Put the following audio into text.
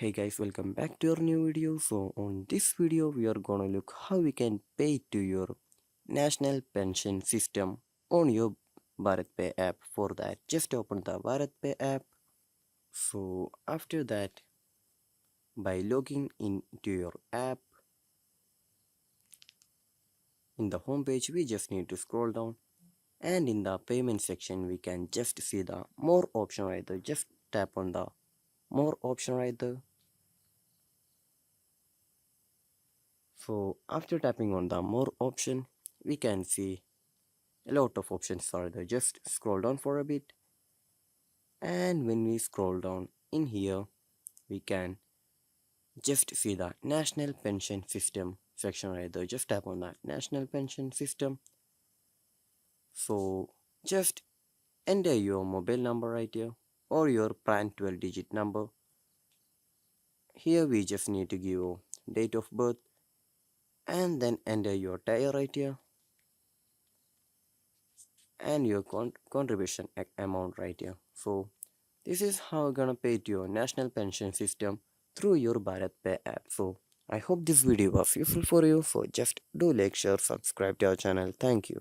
Hey guys, welcome back to our new video. So on this video we are gonna look how we can pay to your national pension system on your Bharatpe app. For that, just open the Bharatpe app. So after that, by logging into your app, in the home page we just need to scroll down, and in the payment section we can just see the more option right there. Just tap on the more option right there. So after tapping on the more option, we can see a lot of options are there. Just scroll down for a bit, and when we scroll down in here we can just see the national pension system section right there. Just tap on that national pension system. So just enter your mobile number right here, or your PRAN 12 digit number. Here we just need to give date of birth, and then enter your tier right here, and your contribution amount right here. So this is how you're gonna pay to your national pension system through your Bharat Pay app. So I hope this video was useful for you. So just do like, share, subscribe to our channel. Thank you.